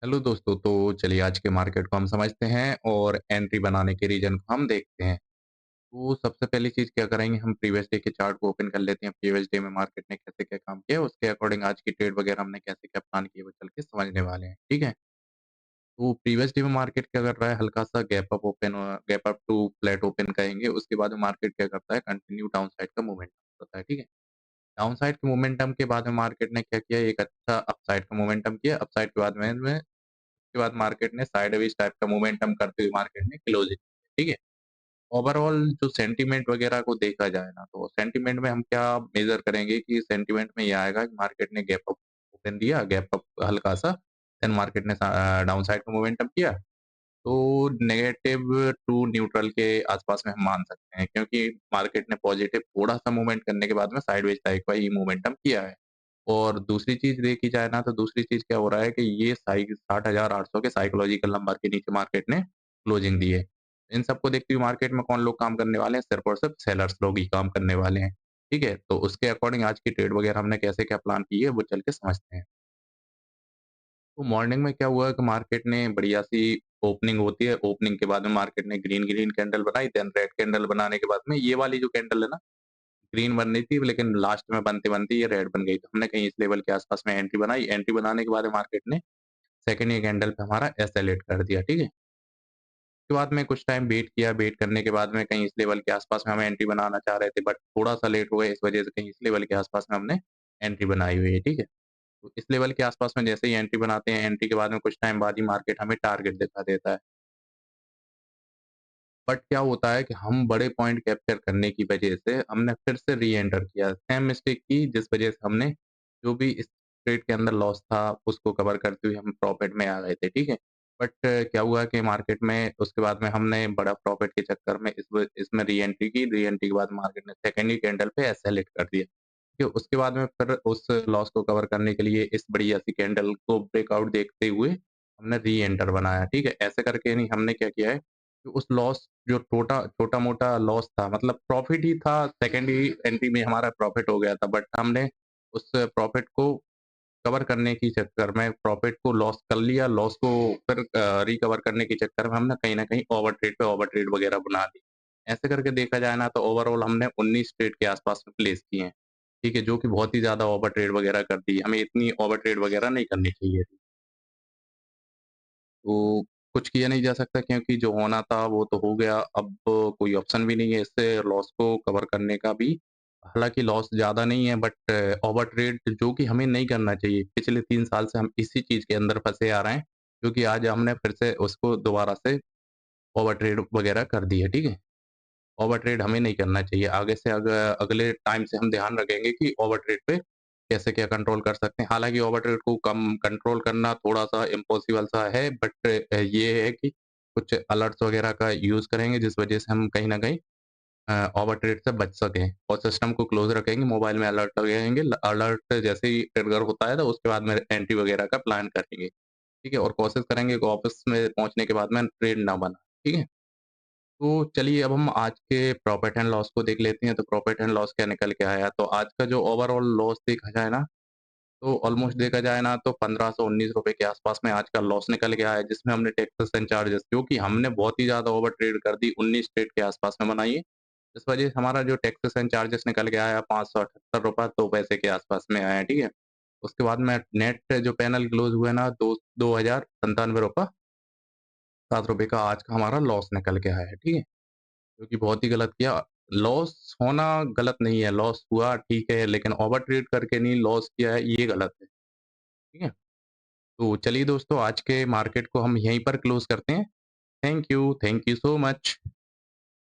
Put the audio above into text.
Hello दोस्तों, तो चलिए आज के मार्केट को हम समझते हैं और एंट्री बनाने के रीज़न को हम देखते हैं। तो सबसे पहली चीज़ क्या करेंगे, हम प्रीवियस डे के चार्ट को ओपन कर लेते हैं। प्रीवियस डे में मार्केट ने कैसे क्या काम किया, उसके अकॉर्डिंग आज की ट्रेड वगैरह हमने कैसे क्या प्लान किए, वो चल के समझने वाले हैं, ठीक है? तो प्रीवियस डे में मार्केट क्या कर रहा है, हल्का-सा gap up open gap up to flat open कहेंगे। उसके बाद में मार्केट क्या करता है, कंटिन्यू डाउन साइड का मूवमेंट होता है, ठीक है? डाउन साइड के मोमेंटम के बाद में मार्केट ने क्या किया, एक अच्छा अपसाइड का मोमेंटम किया। अपसाइड के बाद में उसके बाद मार्केट ने साइडवेज टाइप का मोमेंटम करते हुए मार्केट ने क्लोजिंग ठीक है। ओवरऑल जो सेंटीमेंट वगैरह को देखा जाए ना, तो सेंटीमेंट में हम क्या मेजर करेंगे कि सेंटीमेंट में ये आएगा कि मार्केट ने गैप अप ओपन दिया, गैप अप हल्का सा, देन मार्केट ने डाउन साइड का मोमेंटम किया। तो नेगेटिव टू न्यूट्रल के आसपास में हम मान सकते हैं, क्योंकि मार्केट ने पॉजिटिव थोड़ा सा मूवमेंट करने के बाद में साइडवेज टाइप का ही मोमेंटम किया है। और दूसरी चीज़ देखी जाए ना, तो दूसरी चीज़ क्या हो रहा है कि ये साइ 60,800 के साइकोलॉजिकल नंबर के नीचे मार्केट ने क्लोजिंग दी है। इन सबको देखते हुए मार्केट में कौन लोग काम करने वाले हैं? सिर्फ़ और सिर्फ़ सेलर्स लोग ही काम करने वाले हैं। ठीक है? तो उसके अकॉर्डिंग आज की ट्रेड वगैरह हमने कैसे क्या प्लान की है, वो चल के समझते हैं। तो मॉर्निंग में क्या हुआ कि मार्केट ने बढ़िया-सी ओपनिंग होती है, ओपनिंग के बाद में मार्केट ने ग्रीन-ग्रीन कैंडल बनाई, देन रेड कैंडल बनाने के बाद में ये वाली जो कैंडल है ना, ग्रीन बन रही थी, लेकिन लास्ट में बनते-बनते ये रेड बन गई। तो हमने कहीं इस लेवल के आस-पास में एंट्री बनाई, एंट्री बनाने के बाद मार्केट ने सेकंड ये कैंडल पे हमारा एसएलेट कर दिया, ठीक है? उसके बाद में कुछ टाइम वेट किया, वेट करने के बाद में कहीं इस लेवल के आस-पास में हम एंट्री बनाना चाह रहे थे, बट थोड़ा-सा लेट हो गए, इस वजह से कहीं इस लेवल के आस-पास में हमने एंट्री बनाई हुई है, ठीक है? तो इस लेवल के आस-पास में जैसे ही एंट्री बनाते हैं, एंट्री के बाद में कुछ टाइम बाद ही मार्केट हमें टारगेट दिखा देता है। बट क्या होता है कि हम बड़े पॉइंट कैप्चर करने की वजह से हमने फिर से री-एंटर किया। सेम मिस्टेक की जिस वजह से हमने जो भी इस ट्रेड के अंदर लॉस था, उसको कवर करते हुए हम प्रॉफिट में आ गए थे, ठीक है? बट क्या हुआ कि मार्केट में उसके बाद में हमने बड़ा प्रॉफिट के चक्कर में इसमें री-एंट्री की। री-एंट्री के बाद मार्केट ने सेकंड ही कैंडल पे एसएलएट कर दिया। कि उसके बाद में फिर उस लॉस को कवर करने के लिए इस बढ़िया-सी कैंडल को ब्रेकआउट देखते हुए हमने री-एंटर बनाया, ठीक है? ऐसे करके नहीं हमने क्या किया है कि उस लॉस जो छोटा-मोटा लॉस था, मतलब प्रॉफिट ही था, सेकंड ही एंट्री में हमारा प्रॉफिट हो गया था, बट हमने उस प्रॉफिट को कवर करने के चक्कर में प्रॉफिट को लॉस कर लिया, लॉस को फिर रिकवर करने के चक्कर में हमने कहीं न कहीं ओवरट्रेड पे ओवरट्रेड वगैरह बना दी। ऐसे करके देखा जाए ना, तो ओवरऑल हमने 19 ट्रेड के आस-पास में प्लेस किए हैं, ठीक है? जो कि बहुत ही ज़्यादा ओवरट्रेड वगैरह कर दी। हमें इतनी ओवरट्रेड वगैरह नहीं करनी चाहिए थी। तो कुछ किया नहीं जा सकता, क्योंकि जो होना था वो तो हो गया। अब कोई ऑप्शन भी नहीं है इससे लॉस को कवर करने का भी। हालाँकि लॉस ज़्यादा नहीं है, बट ओवर ट्रेड जो कि हमें नहीं करना चाहिए। पिछले 3 साल से हम इसी चीज़ के अंदर फँसे आ रहे हैं, क्योंकि आज हमने फिर से उसको दोबारा से ओवर ट्रेड वगैरह कर दी है, ठीक है? ओवर ट्रेड हमें नहीं करना चाहिए। आगे से अगले टाइम से हम ध्यान रखेंगे कि ओवर ट्रेड पे कैसे क्या कंट्रोल कर सकते हैं। हालाँकि ओवर ट्रेड को कम कंट्रोल करना थोड़ा-सा इम्पॉसिबल सा है, बट ये है कि कुछ अलर्ट्स वगैरह का यूज़ करेंगे, जिस वजह से हम कहीं न कहीं ओवर ट्रेड से बच सकें और सिस्टम को क्लोज़ रखेंगे, मोबाइल में अलर्ट लगेंगे। अलर्ट जैसे ही ट्रिगर होता है, तो उसके बाद में एंट्री वगैरह का प्लान करेंगे, ठीक है? और कोशिश करेंगे कि ऑफ़िस में पहुँचने के बाद में ट्रेड ना बना, ठीक है? तो चलिए अब हम आज के प्रॉफिट एंड लॉस को देख लेते हैं, तो प्रॉफिट एंड लॉस क्या निकल के आया। तो आज का जो ओवरऑल लॉस देखा जाए ना, तो ऑलमोस्ट देखा जाए ना, तो ₹1519 के आसपास में आज का लॉस निकल के आया है, जिसमें हमने टैक्सेस एंड चार्जेस जो कि हमने बहुत ही ज़्यादा ओवर ट्रेड कर दी, 19 ट्रेड के आसपास में बनाई है। इस वजह से हमारा जो टैक्सेस एंड चार्जेस निकल के आया ₹578 2 पैसे के आसपास में आया है, ठीक है? उसके बाद में नेट जो पैनल क्लोज़ हुए ना, दो ₹2097.07 का आज का हमारा लॉस निकल के आया है, ठीक है? जो कि बहुत ही गलत किया। लॉस होना गलत नहीं है, लॉस हुआ ठीक है, लेकिन ओवर ट्रेड करके नहीं लॉस किया है, ये गलत है, ठीक है? तो चलिए दोस्तों, आज के मार्केट को हम यहीं पर क्लोज़ करते हैं। Thank you so much.